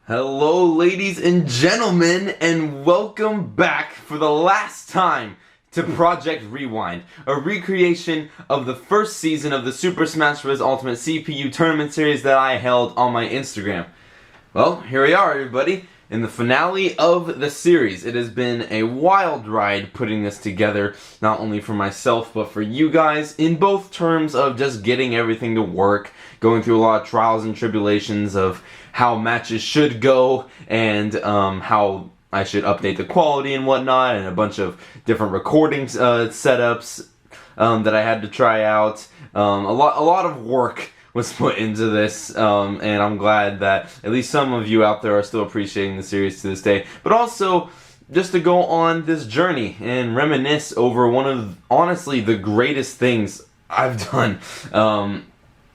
Hello, ladies and gentlemen, and welcome back for the last time to Project Rewind, a recreation of the first season of the Super Smash Bros. Ultimate CPU Tournament series that I held on my Instagram. Well, here we are, everybody, in the finale of the series. It has been a wild ride putting this together, not only for myself, but for you guys, in both terms of just getting everything to work, going through a lot of trials and tribulations of how matches should go, and how I should update the quality and whatnot, and a bunch of different recording setups that I had to try out. A lot of work was put into this, and I'm glad that at least some of you out there are still appreciating the series to this day. But also, just to go on this journey and reminisce over one of, honestly, the greatest things I've done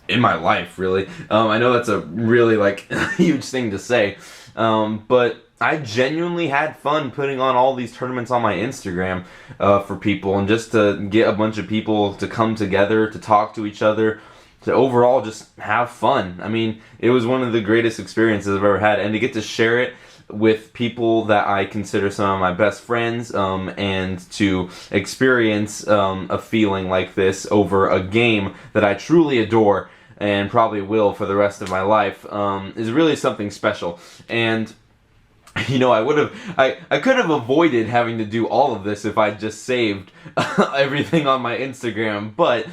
in my life, really. I know that's a really, huge thing to say, but I genuinely had fun putting on all these tournaments on my Instagram for people, and just to get a bunch of people to come together, to talk to each other, to overall just have fun. I mean, it was one of the greatest experiences I've ever had, and to get to share it with people that I consider some of my best friends, and to experience a feeling like this over a game that I truly adore and probably will for the rest of my life, is really something special. And you know, I could have avoided having to do all of this if I just saved everything on my Instagram, but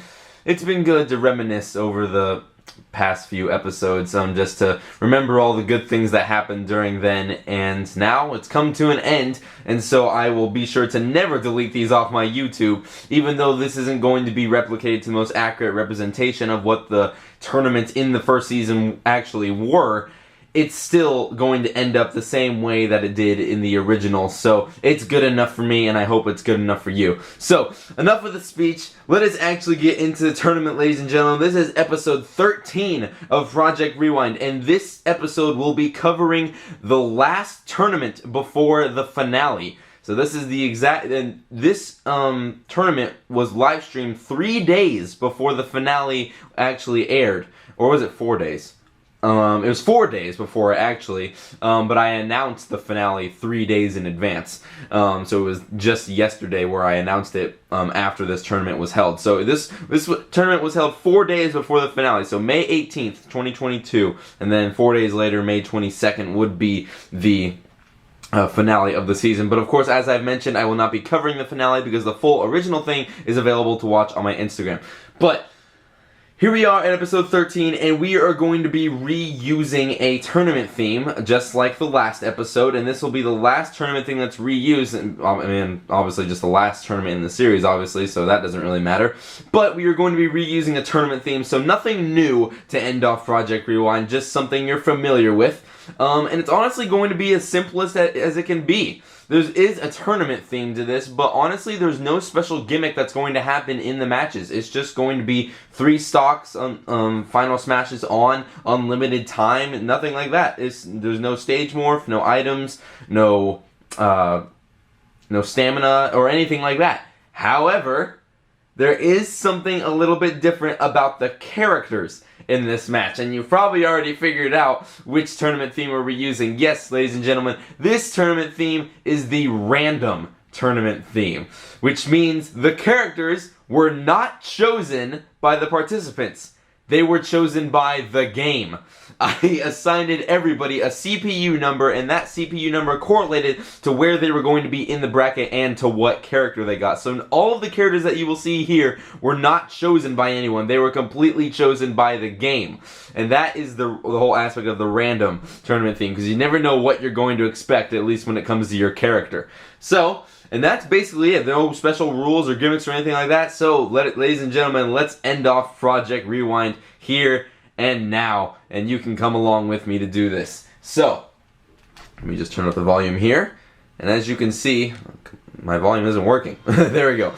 it's been good to reminisce over the past few episodes, just to remember all the good things that happened during then, and now it's come to an end, and so I will be sure to never delete these off my YouTube, even though this isn't going to be replicated to the most accurate representation of what the tournaments in the first season actually were. It's still going to end up the same way that it did in the original, so it's good enough for me, and I hope it's good enough for you. So, enough of the speech, let us actually get into the tournament, ladies and gentlemen. This is episode 13 of Project Rewind, and this episode will be covering the last tournament before the finale. So this is the exact, and this tournament was live streamed 3 days before the finale actually aired, or was it 4 days? It was 4 days before, actually, but I announced the finale 3 days in advance. So it was just yesterday where I announced it after this tournament was held. So this tournament was held 4 days before the finale, so May 18th, 2022, and then 4 days later, May 22nd, would be the finale of the season. But of course, as I've mentioned, I will not be covering the finale because the full original thing is available to watch on my Instagram. But here we are at episode 13, and we are going to be reusing a tournament theme, just like the last episode, and this will be the last tournament theme that's reused, and I mean, obviously just the last tournament in the series, obviously, so that doesn't really matter, but we are going to be reusing a tournament theme, so nothing new to end off Project Rewind, just something you're familiar with, and it's honestly going to be as simple as it can be. There is a tournament theme to this, but honestly, there's no special gimmick that's going to happen in the matches. It's just going to be 3 stocks, final smashes on, unlimited time, nothing like that. There's no stage morph, no items, no stamina, or anything like that. However, there is something a little bit different about the characters in this match, and you've probably already figured out which tournament theme we're reusing. Yes, ladies and gentlemen, this tournament theme is the random tournament theme, which means the characters were not chosen by the participants. They were chosen by the game. I assigned everybody a CPU number, and that CPU number correlated to where they were going to be in the bracket and to what character they got. So all of the characters that you will see here were not chosen by anyone. They were completely chosen by the game. And that is the whole aspect of the random tournament theme, because you never know what you're going to expect, at least when it comes to your character. So, and that's basically it. There are no special rules or gimmicks or anything like that. So, ladies and gentlemen, let's end off Project Rewind here and now, and you can come along with me to do this. So, let me just turn up the volume here, and as you can see, my volume isn't working. There we go.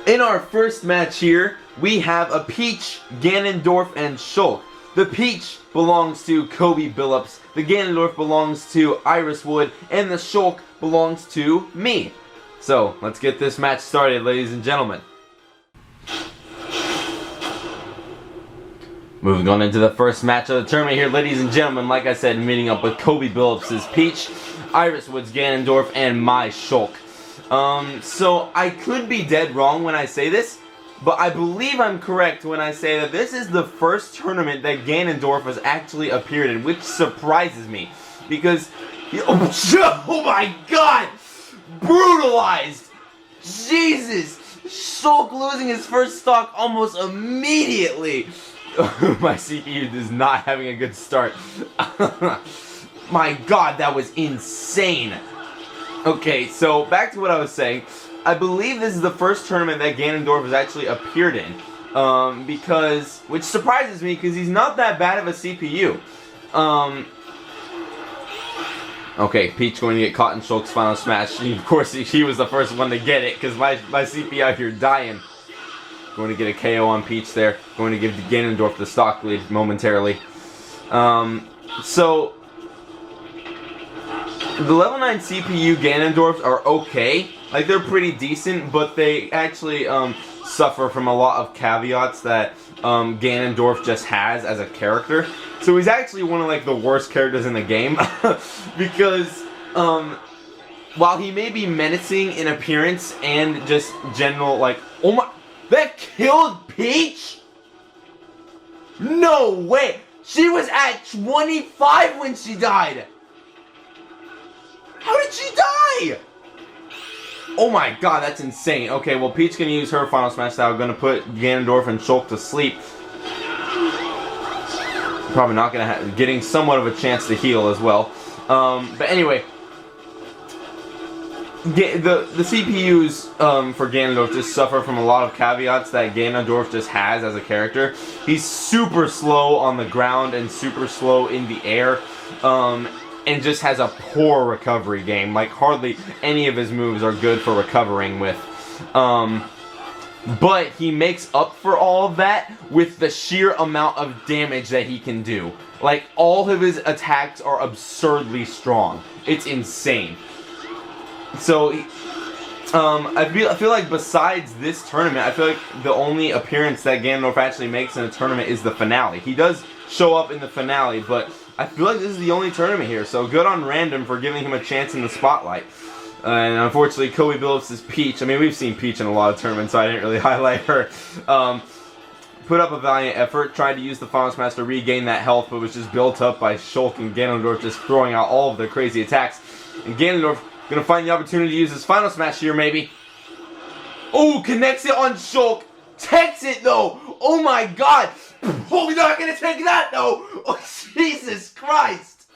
In our first match here, we have a Peach, Ganondorf, and Shulk. The Peach belongs to Kobe Billups, the Ganondorf belongs to Iris Wood, and the Shulk belongs to me. So, let's get this match started, ladies and gentlemen. Moving on into the first match of the tournament here, ladies and gentlemen. Like I said, meeting up with Kobe Billups' Peach, Iris Woods Ganondorf, and my Shulk. So I could be dead wrong when I say this, but I believe I'm correct when I say that this is the first tournament that Ganondorf has actually appeared in, which surprises me. Because, oh my god! Brutalized! Jesus! Shulk losing his first stock almost immediately! My CPU is not having a good start. My god, that was insane! Okay, so back to what I was saying. I believe this is the first tournament that Ganondorf has actually appeared in. Which surprises me because he's not that bad of a CPU. Okay, Peach going to get caught in Shulk's final smash. Of course, he was the first one to get it because my CPU out here dying. Going to get a KO on Peach there. Going to give Ganondorf the stock lead momentarily. So, the level 9 CPU Ganondorfs are okay. Like, they're pretty decent, but they actually suffer from a lot of caveats that Ganondorf just has as a character. So he's actually one of like the worst characters in the game because while he may be menacing in appearance and just general like, oh my, that killed Peach? No way! She was at 25 when she died! How did she die? Oh my god, that's insane. Okay, well, Peach can use her final smash style. Gonna put Ganondorf and Shulk to sleep. Probably not gonna have, getting somewhat of a chance to heal as well. But anyway, the CPUs for Ganondorf just suffer from a lot of caveats that Ganondorf just has as a character. He's super slow on the ground and super slow in the air. And just has a poor recovery game. Like, hardly any of his moves are good for recovering with. But he makes up for all of that with the sheer amount of damage that he can do. Like, all of his attacks are absurdly strong. It's insane. So, I feel like besides this tournament, I feel like the only appearance that Ganondorf actually makes in a tournament is the finale. He does show up in the finale, but I feel like this is the only tournament here, so good on Random for giving him a chance in the spotlight. And unfortunately, Kobe Billups is Peach. I mean, we've seen Peach in a lot of tournaments, so I didn't really highlight her. Put up a valiant effort, tried to use the Final Smash to regain that health, but was just built up by Shulk and Ganondorf just throwing out all of their crazy attacks. And Ganondorf gonna find the opportunity to use his Final Smash here, maybe. Oh, connects it on Shulk. Takes it, though. Oh my god. Oh, we're not gonna take that, though. Oh, Jesus Christ.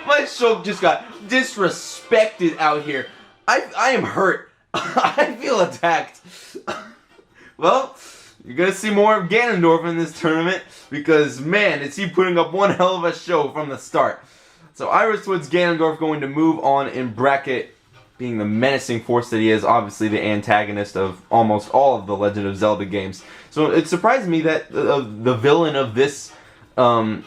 My Shulk just got disrespected out here. I am hurt. I feel attacked. Well, you're gonna see more of Ganondorf in this tournament because, man, is he putting up one hell of a show from the start. So Iris Woods Ganondorf going to move on in bracket, being the menacing force that he is, obviously the antagonist of almost all of the Legend of Zelda games. So it surprised me that the villain of this, a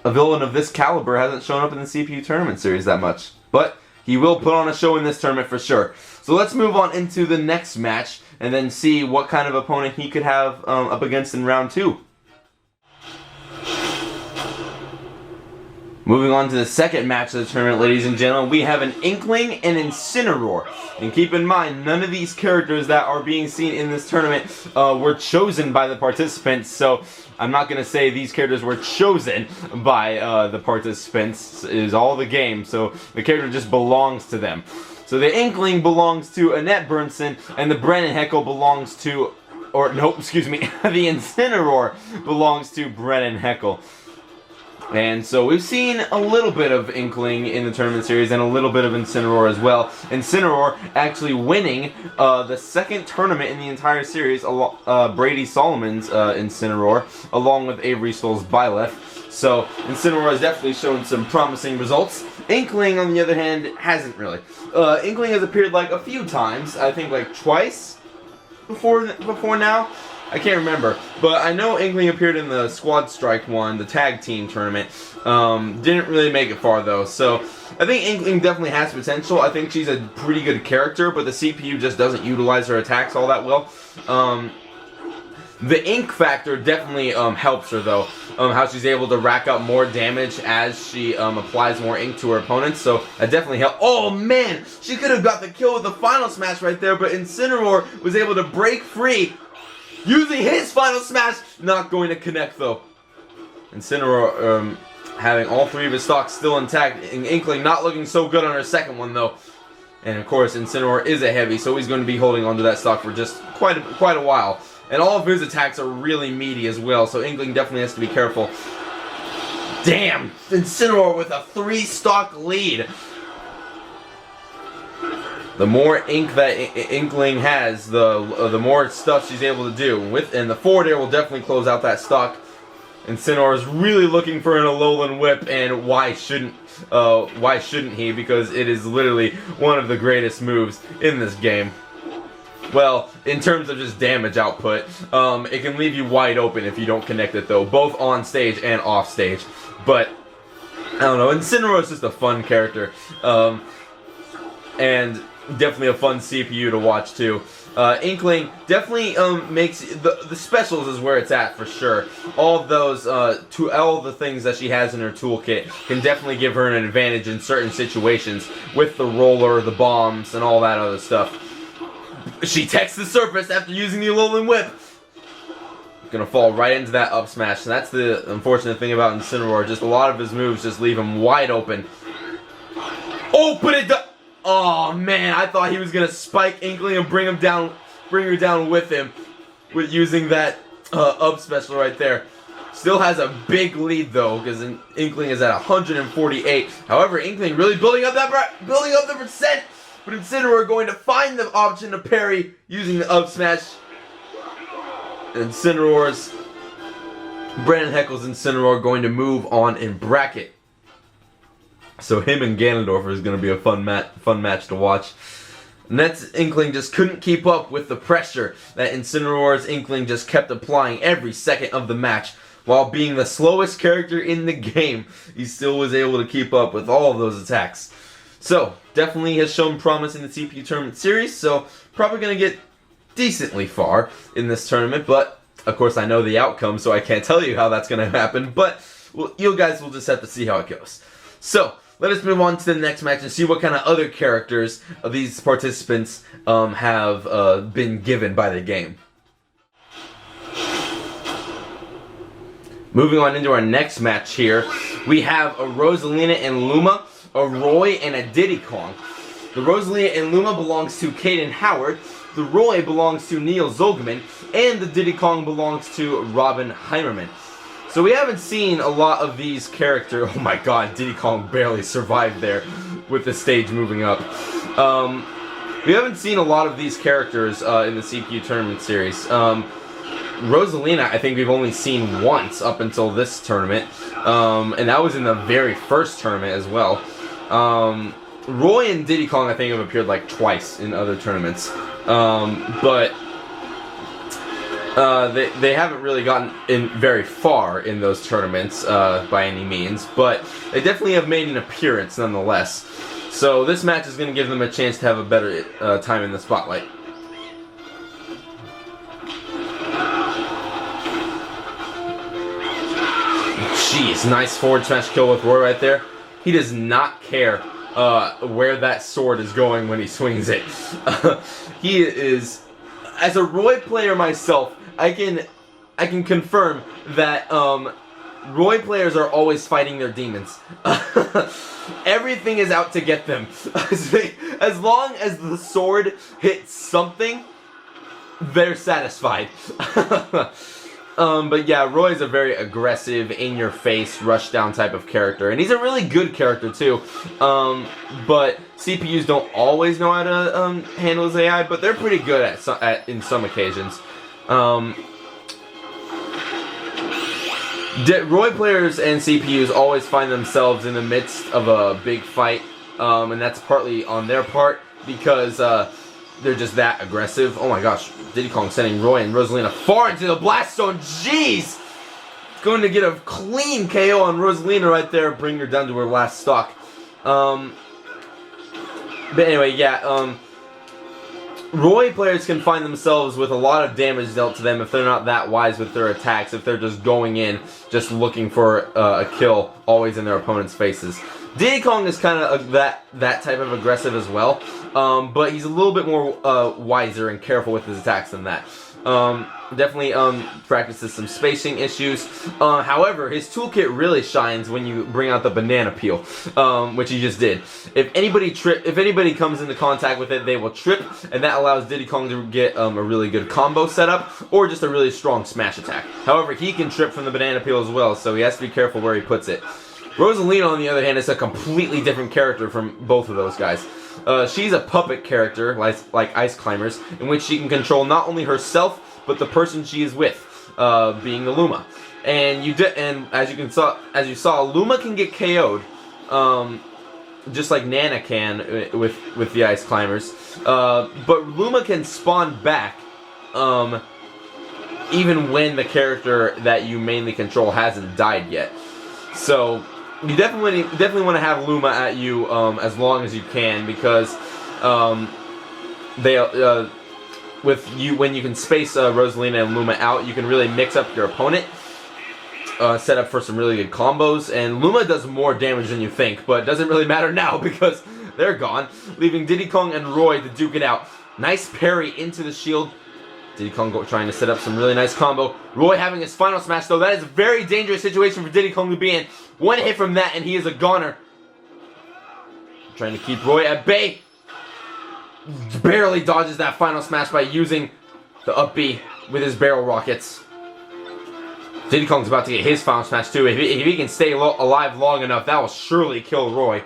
villain of this caliber hasn't shown up in the CPU tournament series that much. But he will put on a show in this tournament for sure. So let's move on into the next match and then see what kind of opponent he could have up against in round 2. Moving on to the second match of the tournament, ladies and gentlemen, we have an Inkling and Incineroar. And keep in mind, none of these characters that are being seen in this tournament were chosen by the participants, so I'm not going to say these characters were chosen by the participants. It is all the game, so the character just belongs to them. So the Inkling belongs to Annette Bernson, and the Brennan Heckle belongs to, or nope, excuse me, the Incineroar belongs to Brennan Heckle. And so we've seen a little bit of Inkling in the tournament series and a little bit of Incineroar as well. Incineroar actually winning the second tournament in the entire series, Brady Solomon's Incineroar, along with Avery Stoll's Byleth. So Incineroar has definitely shown some promising results. Inkling, on the other hand, hasn't really. Inkling has appeared like a few times, I think like twice before now. I can't remember, but I know Inkling appeared in the Squad Strike one, the tag team tournament. Didn't really make it far though, so I think Inkling definitely has potential. I think she's a pretty good character, but the CPU just doesn't utilize her attacks all that well. The ink factor definitely helps her though. How she's able to rack up more damage as she applies more ink to her opponents. So that definitely helps. Oh man, she could have got the kill with the final smash right there, but Incineroar was able to break free using his final smash. Not going to connect though. Incineroar having all three of his stocks still intact. Inkling not looking so good on her second one though. And of course, Incineroar is a heavy, so he's going to be holding onto that stock for just quite a while. And all of his attacks are really meaty as well, so Inkling definitely has to be careful. Damn! Incineroar with a 3-stock lead. The more ink that Inkling has, the more stuff she's able to do. And the forward air will definitely close out that stock. Incineroar is really looking for an Alolan Whip, and why shouldn't he? Because it is literally one of the greatest moves in this game. Well, in terms of just damage output, it can leave you wide open if you don't connect it though, both on stage and off stage. But I don't know, Incineroar is just a fun character, and definitely a fun CPU to watch too. Inkling definitely makes the specials is where it's at for sure. All those all the things that she has in her toolkit can definitely give her an advantage in certain situations with the roller, the bombs, and all that other stuff. She techs the surface after using the Alolan Whip. Gonna fall right into that up smash. And that's the unfortunate thing about Incineroar. Just a lot of his moves just leave him wide open. Oh, but it does. Oh man, I thought he was gonna spike Inkling and bring her down with him, with using that up special right there. Still has a big lead though, because Inkling is at 148. However, Inkling really building up the percent. But Incineroar going to find the option to parry using the up smash. Incineroar's Brandon Heckle's Incineroar going to move on in bracket. So him and Ganondorf is going to be a fun match to watch. Net's Inkling just couldn't keep up with the pressure that Incineroar's Inkling just kept applying every second of the match. While being the slowest character in the game, he still was able to keep up with all of those attacks. So, definitely has shown promise in the CPU Tournament Series, so probably going to get decently far in this tournament, but of course I know the outcome, so I can't tell you how that's going to happen, but you guys will just have to see how it goes. So, let us move on to the next match and see what kind of other characters of these participants have been given by the game. Moving on into our next match here, we have a Rosalina and Luma, a Roy, and a Diddy Kong. The Rosalina and Luma belongs to Caden Howard, the Roy belongs to Neil Zolgaman, and the Diddy Kong belongs to Robin Heimerman. So we haven't seen a lot of these characters. Oh my god, Diddy Kong barely survived there with the stage moving up. We haven't seen a lot of these characters in the CPU Tournament Series. Rosalina, I think we've only seen once up until this tournament, and that was in the very first tournament as well. Roy and Diddy Kong, I think, have appeared like twice in other tournaments, but they haven't really gotten in very far in those tournaments by any means, but they definitely have made an appearance nonetheless. So this match is going to give them a chance to have a better time in the spotlight. Jeez, nice forward smash kill with Roy right there. He does not care where that sword is going when he swings it. He is, as a Roy player myself, I can confirm that Roy players are always fighting their demons. Everything is out to get them. As long as the sword hits something, they're satisfied. But yeah, Roy's a very aggressive, in-your-face, rush-down type of character. And he's a really good character, too. But CPUs don't always know how to handle his AI, but they're pretty good in some occasions. Roy players and CPUs always find themselves in the midst of a big fight. And that's partly on their part, because they're just that aggressive. Oh my gosh, Diddy Kong sending Roy and Rosalina far into the blast zone. Jeez! Going to get a clean KO on Rosalina right there, bring her down to her last stock. But anyway, yeah, Roy players can find themselves with a lot of damage dealt to them if they're not that wise with their attacks, if they're just going in, just looking for a kill, always in their opponent's faces. Diddy Kong is kind of that type of aggressive as well, but he's a little bit more wiser and careful with his attacks than that. Definitely practices some spacing issues. However, his toolkit really shines when you bring out the banana peel, which he just did. If anybody comes into contact with it, they will trip, and that allows Diddy Kong to get a really good combo setup or just a really strong smash attack. However, he can trip from the banana peel as well, so he has to be careful where he puts it. Rosalina, on the other hand, is a completely different character from both of those guys. She's a puppet character, like Ice Climbers, in which she can control not only herself, but the person she is with, being the Luma. And as you saw, Luma can get KO'd, just like Nana can with the Ice Climbers. But Luma can spawn back, even when the character that you mainly control hasn't died yet. So you definitely want to have Luma at you as long as you can, because when you can space Rosalina and Luma out, you can really mix up your opponent, set up for some really good combos, and Luma does more damage than you think, but it doesn't really matter now because they're gone, leaving Diddy Kong and Roy to duke it out. Nice parry into the shield. Diddy Kong trying to set up some really nice combo. Roy having his final smash, though. That is a very dangerous situation for Diddy Kong to be in. One hit from that, and he is a goner. Trying to keep Roy at bay. Barely dodges that final smash by using the up B with his barrel rockets. Diddy Kong's about to get his final smash, too. If he can stay alive long enough, that will surely kill Roy.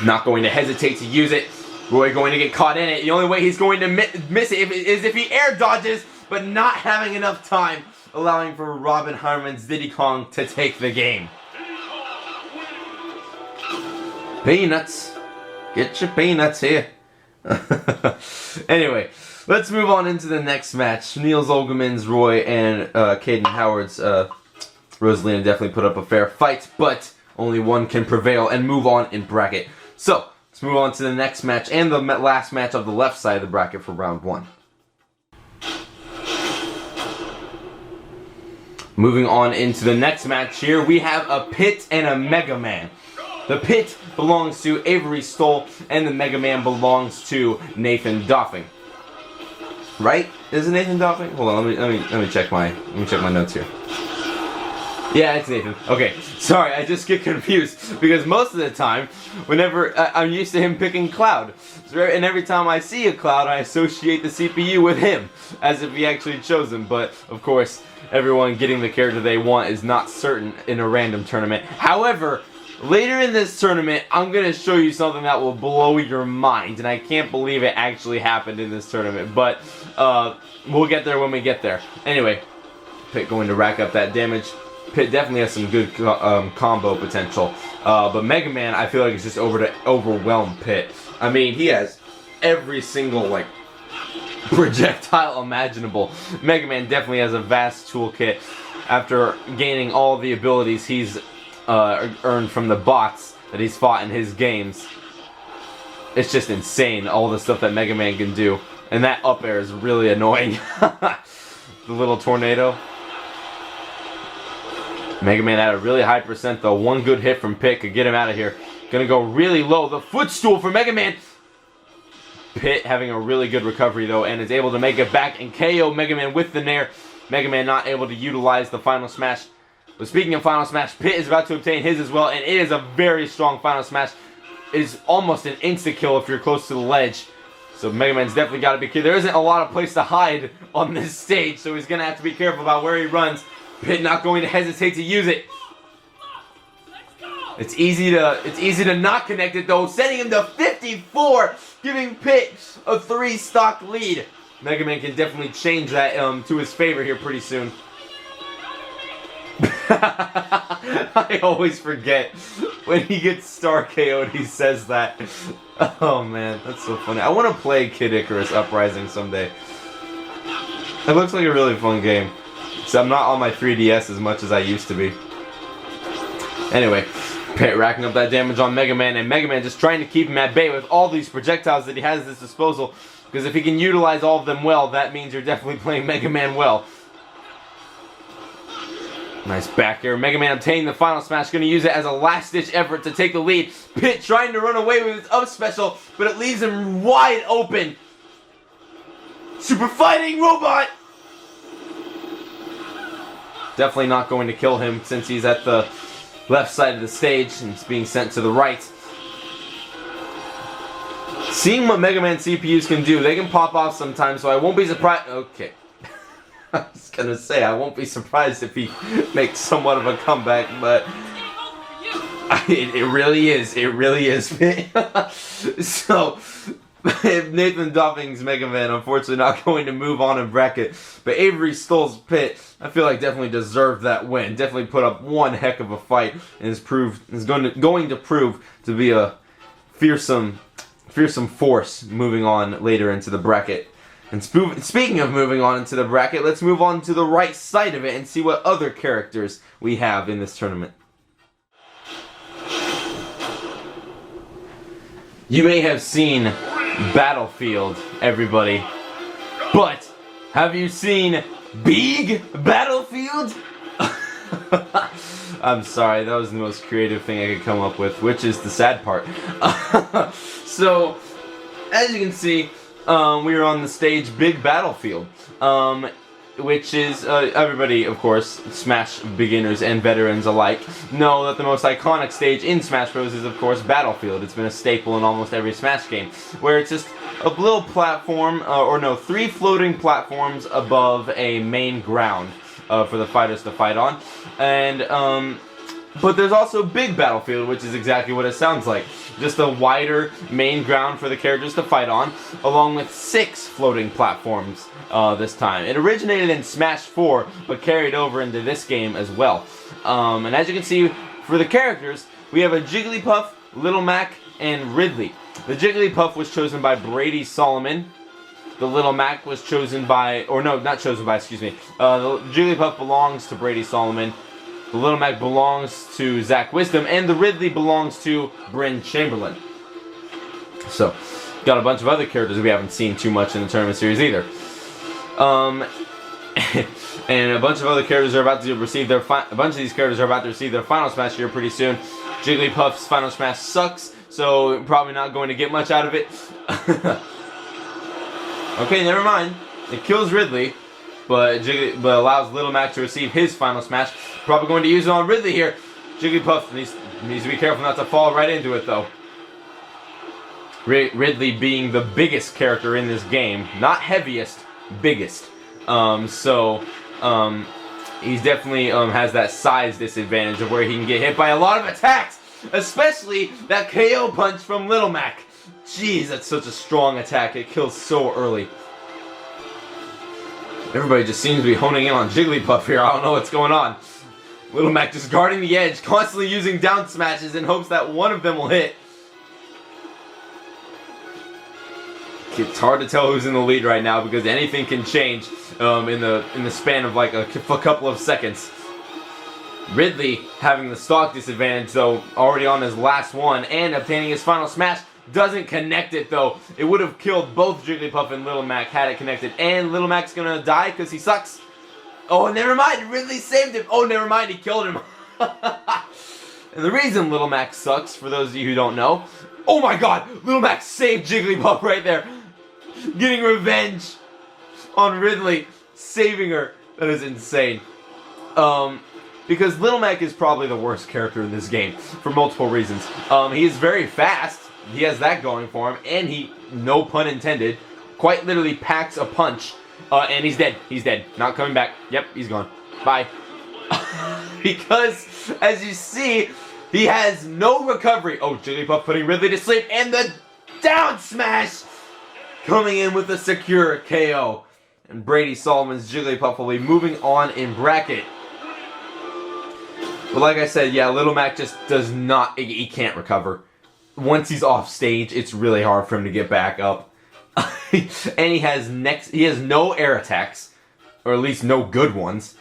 Not going to hesitate to use it. Roy going to get caught in it. The only way he's going to miss it is if he air dodges, but not having enough time, allowing for Robin Harmon's Diddy Kong to take the game. Peanuts. Get your peanuts here. Anyway, let's move on into the next match. Niels Olgeman's Roy and Caden Howard's Rosalina definitely put up a fair fight, but only one can prevail and move on in bracket. So, let's move on to the next match and the last match of the left side of the bracket for round one. Moving on into the next match here, we have a Pit and a Mega Man. The Pit belongs to Avery Stoll, and the Mega Man belongs to Nathan Doffing. Right? Is it Nathan Doffing? Hold on, let me check my notes here. Yeah, it's Nathan. Okay, sorry, I just get confused because most of the time, whenever I'm used to him picking Cloud, and every time I see a Cloud, I associate the CPU with him as if he actually chose him. But of course, everyone getting the character they want is not certain in a random tournament. However, later in this tournament, I'm going to show you something that will blow your mind, and I can't believe it actually happened in this tournament, but we'll get there when we get there. Anyway, Pit going to rack up that damage. Pit definitely has some good combo potential, but Mega Man, I feel like, is just over to overwhelm Pit. I mean, he has every single, projectile imaginable. Mega Man definitely has a vast toolkit. After gaining all the abilities he's earned from the bots that he's fought in his games, it's just insane, all the stuff that Mega Man can do. And that up air is really annoying. The little tornado. Mega Man at a really high percent though. One good hit from Pit could get him out of here. Gonna go really low. The footstool for Mega Man. Pit having a really good recovery though, and is able to make it back and KO Mega Man with the Nair. Mega Man not able to utilize the final smash. But speaking of final smash, Pit is about to obtain his as well, and it is a very strong final smash. It is almost an insta-kill if you're close to the ledge. So Mega Man's definitely got to be careful. There isn't a lot of place to hide on this stage, so he's gonna have to be careful about where he runs. Pit not going to hesitate to use it. It's easy to not connect it though, sending him to 54, giving Pit a 3-stock lead. Mega Man can definitely change that to his favor here pretty soon. I always forget when he gets Star KO'd, he says that. Oh man, that's so funny. I want to play Kid Icarus Uprising someday. It looks like a really fun game. So I'm not on my 3DS as much as I used to be. Anyway, Pit racking up that damage on Mega Man, and Mega Man just trying to keep him at bay with all these projectiles that he has at his disposal. Because if he can utilize all of them well, that means you're definitely playing Mega Man well. Nice back air. Mega Man obtaining the final smash. Going to use it as a last-ditch effort to take the lead. Pit trying to run away with his up special, but it leaves him wide open. Super Fighting Robot! Definitely not going to kill him since he's at the left side of the stage and it's being sent to the right. Seeing what Mega Man CPUs can do, they can pop off sometimes, so I won't be surprised. Okay. I was gonna say, I won't be surprised if he makes somewhat of a comeback, but it really is. It really is. So, Nathan Doffing's Mega Man unfortunately not going to move on in bracket, but Avery Stoll's Pit, I feel like definitely deserved that win. Definitely put up one heck of a fight and is going to prove to be a fearsome force moving on later into the bracket. And speaking of moving on into the bracket, let's move on to the right side of it and see what other characters we have in this tournament. You may have seen Battlefield, everybody, but have you seen Big Battlefield? I'm sorry, that was the most creative thing I could come up with, which is the sad part. So, as you can see, we are on the stage Big Battlefield, which is, everybody, of course, Smash beginners and veterans alike, know that the most iconic stage in Smash Bros. Is, of course, Battlefield. It's been a staple in almost every Smash game, where it's just a little platform, 3 floating platforms above a main ground for the fighters to fight on, and, but there's also Big Battlefield, which is exactly what it sounds like. Just a wider main ground for the characters to fight on, along with 6 floating platforms this time. It originated in Smash 4, but carried over into this game as well. And as you can see, for the characters, we have a Jigglypuff, Little Mac, and Ridley. The Jigglypuff was chosen by Brady Solomon. The Little Mac was chosen by, or no, not chosen by, excuse me. The Jigglypuff belongs to Brady Solomon. The Little Mac belongs to Zach Wisdom, and the Ridley belongs to Bryn Chamberlain. So, got a bunch of other characters we haven't seen too much in the tournament series either. And a bunch of other characters are about to receive their final smash here pretty soon. Jigglypuff's final smash sucks, so probably not going to get much out of it. Okay, never mind. It kills Ridley. But allows Little Mac to receive his final smash. Probably going to use it on Ridley here. Jigglypuff needs to be careful not to fall right into it, though. Ridley being the biggest character in this game. Not heaviest, biggest. He definitely has that size disadvantage of where he can get hit by a lot of attacks. Especially that KO punch from Little Mac. Jeez, that's such a strong attack. It kills so early. Everybody just seems to be honing in on Jigglypuff here. I don't know what's going on. Little Mac just guarding the edge, constantly using down smashes in hopes that one of them will hit. It's hard to tell who's in the lead right now because anything can change in the span of like a couple of seconds. Ridley having the stock disadvantage though, already on his last one and obtaining his final smash. Doesn't connect it though. It would have killed both Jigglypuff and Little Mac had it connected. And Little Mac's gonna die because he sucks. Oh, never mind. Ridley saved him. Oh, never mind. He killed him. And the reason Little Mac sucks, for those of you who don't know, oh my god, Little Mac saved Jigglypuff right there. Getting revenge on Ridley. Saving her. That is insane. Because Little Mac is probably the worst character in this game for multiple reasons. He is very fast. He has that going for him, and he, no pun intended, quite literally packs a punch, and he's dead. He's dead. Not coming back. Yep, he's gone. Bye. Because, as you see, he has no recovery. Oh, Jigglypuff putting Ridley to sleep, and the down smash coming in with a secure KO. And Brady Solomon's Jigglypuff will be moving on in bracket. But like I said, yeah, Little Mac just does not, he can't recover. Once he's off stage, it's really hard for him to get back up. And he has no air attacks, or at least no good ones.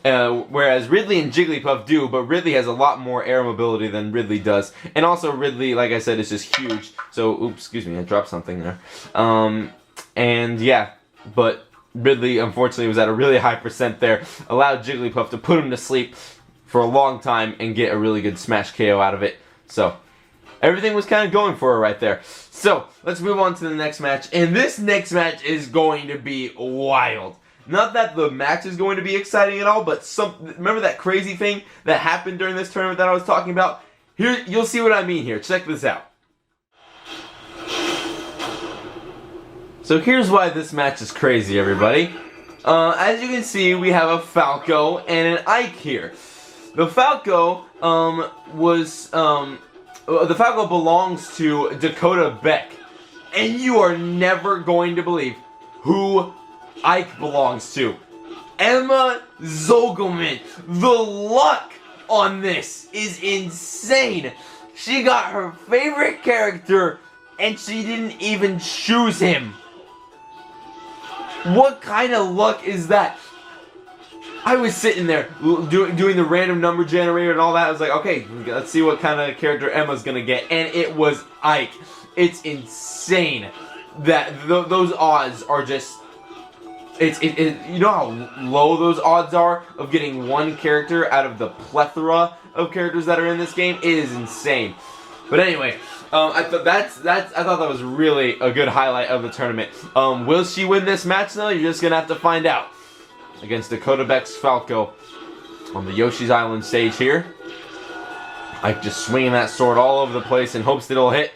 Whereas Ridley and Jigglypuff do, but Ridley has a lot more air mobility than Ridley does. And also Ridley, like I said, is just huge. So, oops, excuse me, I dropped something there. And yeah, but Ridley, unfortunately, was at a really high percent there. Allowed Jigglypuff to put him to sleep for a long time and get a really good smash KO out of it. So, everything was kind of going for her right there. So, let's move on to the next match. And this next match is going to be wild. Not that the match is going to be exciting at all, but remember that crazy thing that happened during this tournament that I was talking about? Here, you'll see what I mean here. Check this out. So here's why this match is crazy, everybody. As you can see, we have a Falco and an Ike here. The Falco the Falco belongs to Dakota Beck, and you are never going to believe who Ike belongs to. Emma Zogelman. The luck on this is insane. She got her favorite character and she didn't even choose him. What kind of luck is that? I was sitting there doing the random number generator and all that. I was like, okay, let's see what kind of character Emma's gonna get, and it was Ike. It's insane that those odds are just. You know how low those odds are of getting one character out of the plethora of characters that are in this game? It is insane. But anyway, I thought that was really a good highlight of the tournament. Will she win this match though? You're just gonna have to find out. Against Dakota Beck's Falco on the Yoshi's Island stage here. Ike just swinging that sword all over the place in hopes that it'll hit.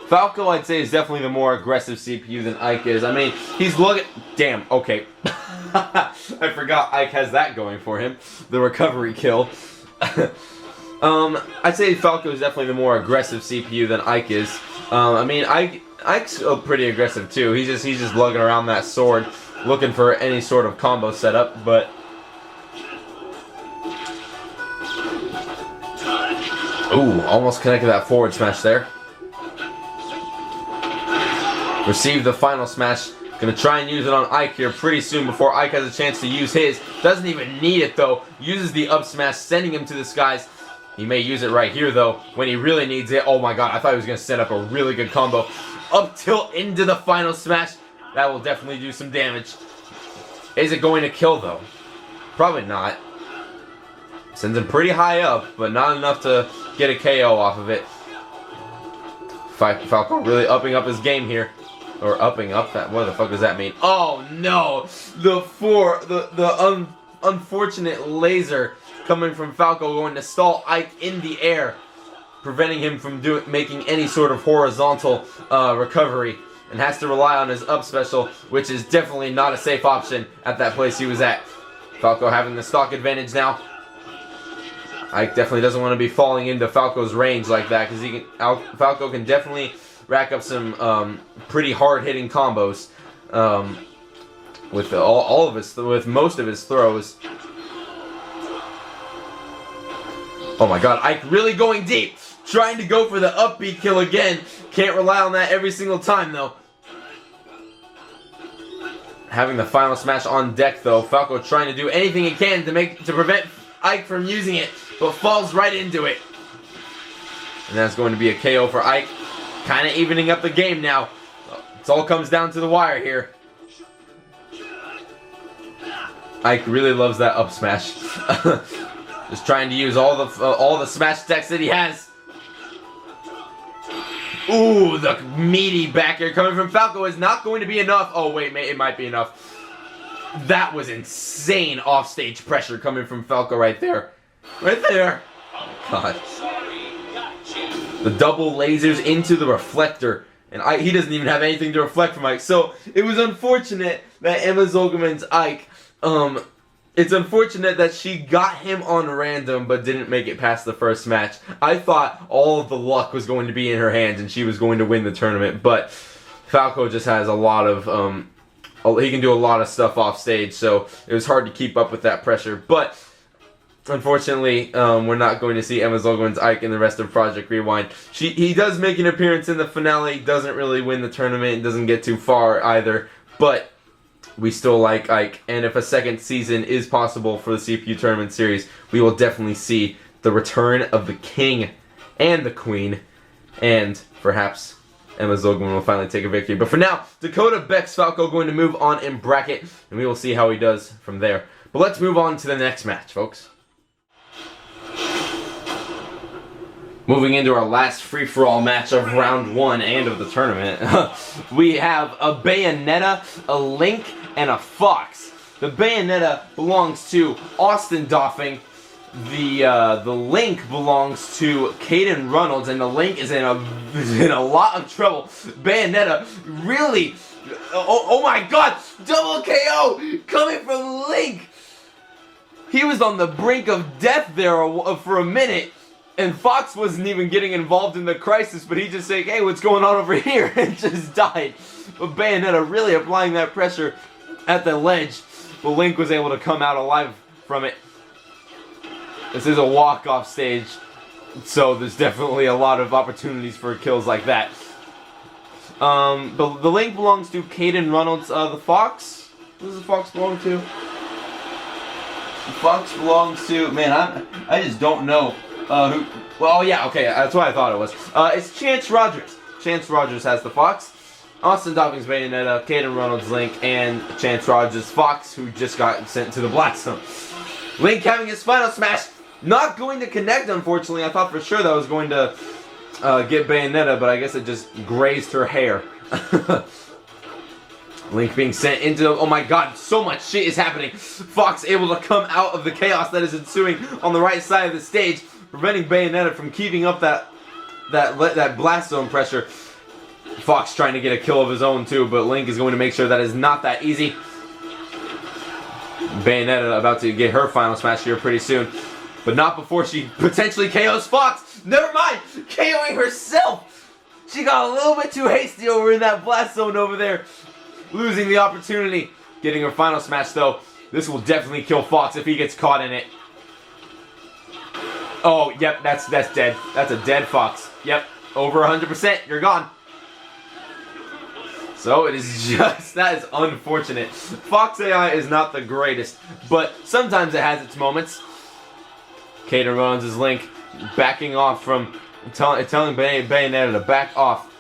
Falco, I'd say, is definitely the more aggressive CPU than Ike is. I mean, he's looking... Damn, okay. I forgot Ike has that going for him. The recovery kill. I'd say Falco is definitely the more aggressive CPU than Ike is. I mean, Ike's pretty aggressive too. He's just lugging around that sword, looking for any sort of combo setup, but... Ooh, almost connected that forward smash there. Receive the final smash. Gonna try and use it on Ike here pretty soon before Ike has a chance to use his. Doesn't even need it though. Uses the up smash, sending him to the skies. He may use it right here though, when he really needs it. Oh my god, I thought he was gonna set up a really good combo. Up tilt into the final smash. That will definitely do some damage. Is it going to kill though? Probably not. Sends him pretty high up, but not enough to get a KO off of it. Falco really upping up his game here. Or upping up that. What the fuck does that mean? Oh no! The unfortunate laser coming from Falco going to stall Ike in the air, preventing him from making any sort of horizontal recovery, and has to rely on his up special, which is definitely not a safe option at that place he was at. Falco having the stock advantage now. Ike definitely doesn't want to be falling into Falco's range like that, because Falco can definitely rack up some pretty hard-hitting combos with with most of his throws. Oh my god, Ike really going deep, trying to go for the up B kill again. Can't rely on that every single time though. Having the final smash on deck though, Falco trying to do anything he can to prevent Ike from using it, but falls right into it. And that's going to be a KO for Ike. Kind of evening up the game now. It all comes down to the wire here. Ike really loves that up smash. Just trying to use all the smash attacks that he has. Ooh, the meaty back air coming from Falco is not going to be enough. Oh wait, it might be enough. That was insane offstage pressure coming from Falco right there. Right there. Oh, God. The double lasers into the reflector. And he doesn't even have anything to reflect from Ike. So, it was unfortunate that Emma Zogelman's Ike, it's unfortunate that she got him on random but didn't make it past the first match. I thought all of the luck was going to be in her hands and she was going to win the tournament. But Falco just has a lot of, he can do a lot of stuff off stage. So, it was hard to keep up with that pressure. But unfortunately, we're not going to see Emma Zogelman's Ike in the rest of Project Rewind. He does make an appearance in the finale, doesn't really win the tournament, doesn't get too far either, but we still like Ike, and if a second season is possible for the CPU Tournament Series, we will definitely see the return of the King and the Queen, and perhaps Emma Zogman will finally take a victory. But for now, Dakota Bex Falco going to move on in bracket, and we will see how he does from there. But let's move on to the next match, folks. Moving into our last free-for-all match of round 1 and of the tournament, we have a Bayonetta, a Link, and a Fox. The Bayonetta belongs to Austin Doffing. The Link belongs to Caden Reynolds, and the Link is in a lot of trouble. Bayonetta really, oh my God, double KO coming from Link. He was on the brink of death there for a minute. And Fox wasn't even getting involved in the crisis, but he just said, hey, what's going on over here? And just died. But Bayonetta really applying that pressure at the ledge. But Link was able to come out alive from it. This is a walk-off stage, so there's definitely a lot of opportunities for kills like that. But the Link belongs to Caden Reynolds. The Fox? Who does the Fox belong to? The Fox belongs to... Man, I just don't know. Who? Well, yeah, okay, that's what I thought it was. It's Chance Rogers. Chance Rogers has the Fox. Austin Doffing's Bayonetta, Caden Reynolds Link, and Chance Rogers Fox, who just got sent to the Blast Zone. Link having his final smash. Not going to connect, unfortunately. I thought for sure that was going to get Bayonetta, but I guess it just grazed her hair. Link being sent into... Oh my God, so much shit is happening. Fox able to come out of the chaos that is ensuing on the right side of the stage, preventing Bayonetta from keeping up that Blast Zone pressure. Fox trying to get a kill of his own too, but Link is going to make sure that is not that easy. Bayonetta about to get her final smash here pretty soon, but not before she potentially KOs Fox. Never mind, KOing herself. She got a little bit too hasty over in that Blast Zone over there, losing the opportunity. Getting her final smash though. This will definitely kill Fox if he gets caught in it. Oh, yep, that's dead. That's a dead Fox. Yep, over 100%. You're gone. So it is just, that is unfortunate. Fox AI is not the greatest, but sometimes it has its moments. Caden Reynolds is Link backing off from, telling Bayonetta to back off.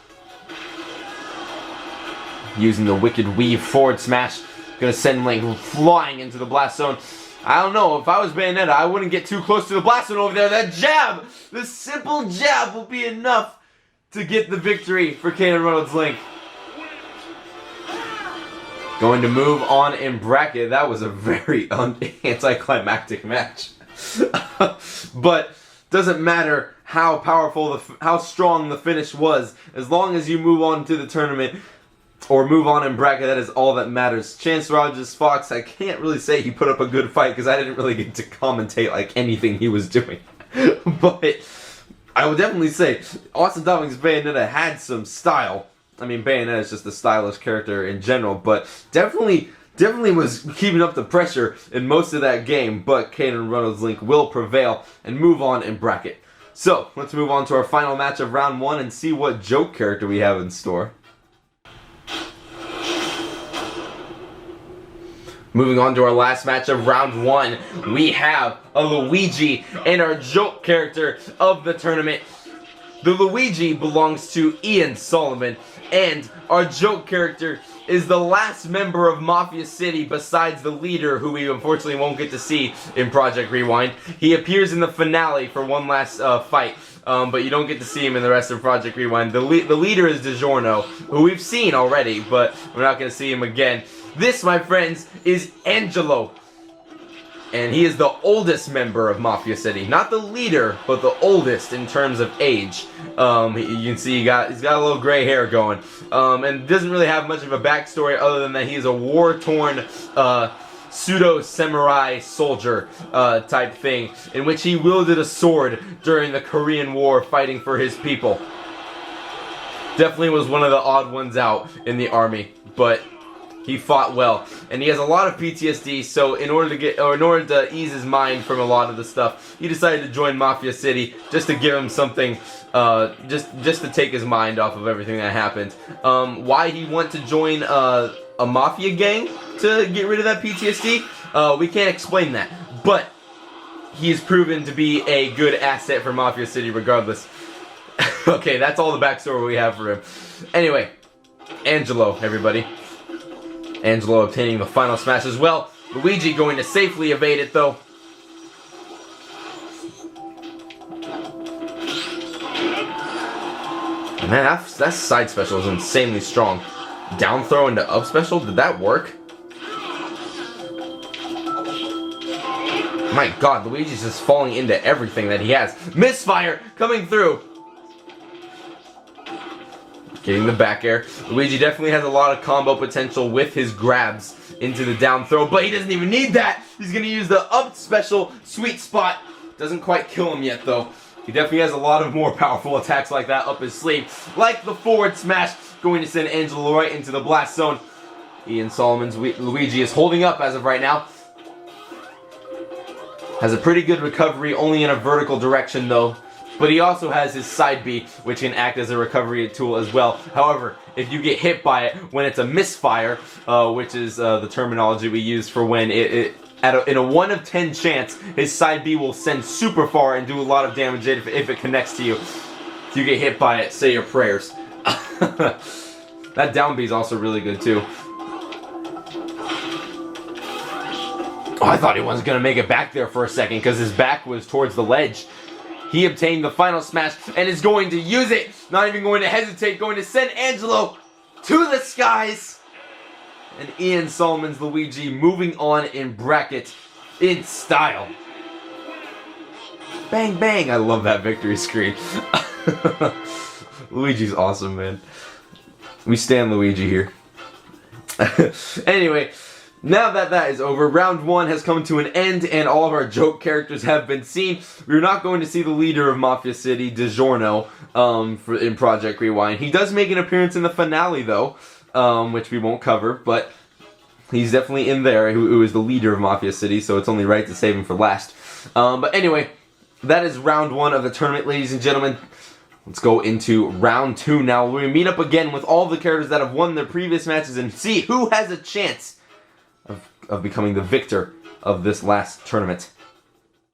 Using the wicked weave forward smash. Gonna send Link flying into the Blast Zone. I don't know, if I was Bayonetta, I wouldn't get too close to the Blast Zone over there. That jab, the simple jab will be enough to get the victory for Caden Reynolds Link. Going to move on in bracket. That was a very anticlimactic match. But doesn't matter how powerful, how strong the finish was. As long as you move on to the tournament, or move on in bracket, that is all that matters. Chance Rogers Fox, I can't really say he put up a good fight because I didn't really get to commentate like anything he was doing. But I would definitely say Austin Doffing's Bayonetta had some style. I mean, Bayonetta is just a stylish character in general, but definitely was keeping up the pressure in most of that game, but Caden Reynolds Link will prevail and move on in bracket. So, let's move on to our final match of round 1 and see what joke character we have in store. Moving on to our last match of round 1, we have a Luigi and our joke character of the tournament. The Luigi belongs to Ian Solomon, and our joke character is the last member of Mafia City besides the leader, who we unfortunately won't get to see in Project Rewind. He appears in the finale for one last fight, but you don't get to see him in the rest of Project Rewind. The leader is DiGiorno, who we've seen already, but we're not going to see him again. This, my friends, is Angelo. And he is the oldest member of Mafia City. Not the leader, but the oldest in terms of age. You can see he's got a little gray hair going. And doesn't really have much of a backstory other than that he is a war-torn pseudo-samurai soldier type thing, in which he wielded a sword during the Korean War fighting for his people. Definitely was one of the odd ones out in the army, but he fought well, and he has a lot of PTSD. So in order to ease his mind from a lot of the stuff, he decided to join Mafia City just to give him something, just to take his mind off of everything that happened. Why he went to join a mafia gang to get rid of that PTSD. We can't explain that, but he's proven to be a good asset for Mafia City regardless. Okay, that's all the backstory we have for him. Anyway, Angelo, everybody. Angelo obtaining the final smash as well. Luigi going to safely evade it though. Man, that side special is insanely strong. Down throw into up special, did that work? My god, Luigi's just falling into everything that he has. Misfire coming through. Getting the back air. Luigi definitely has a lot of combo potential with his grabs into the down throw, but he doesn't even need that. He's going to use the up special sweet spot. Doesn't quite kill him yet though. He definitely has a lot of more powerful attacks like that up his sleeve. Like the forward smash, going to send Angelo right into the blast zone. Ian Solomon's Luigi is holding up as of right now. Has a pretty good recovery, only in a vertical direction though. But he also has his side B, which can act as a recovery tool as well. However, if you get hit by it when it's a misfire, which is the terminology we use for when in a 1 of 10 chance, his side B will send super far and do a lot of damage if it connects to you. If you get hit by it, say your prayers. That down B is also really good too. Oh, I thought he wasn't going to make it back there for a second because his back was towards the ledge. He obtained the final smash and is going to use it. Not even going to hesitate, going to send Angelo to the skies. And Ian Solomon's Luigi moving on in bracket in style. Bang, bang. I love that victory screen. Luigi's awesome, man. We stand Luigi here. Anyway, now that that is over, round 1 has come to an end and all of our joke characters have been seen. We're not going to see the leader of Mafia City, DiGiorno, in Project Rewind. He does make an appearance in the finale though, which we won't cover, but he's definitely in there, who is the leader of Mafia City, so it's only right to save him for last. But anyway, that is round 1 of the tournament, ladies and gentlemen. Let's go into round 2 now. We're going to meet up again with all the characters that have won their previous matches and see who has a chance of becoming the victor of this last tournament.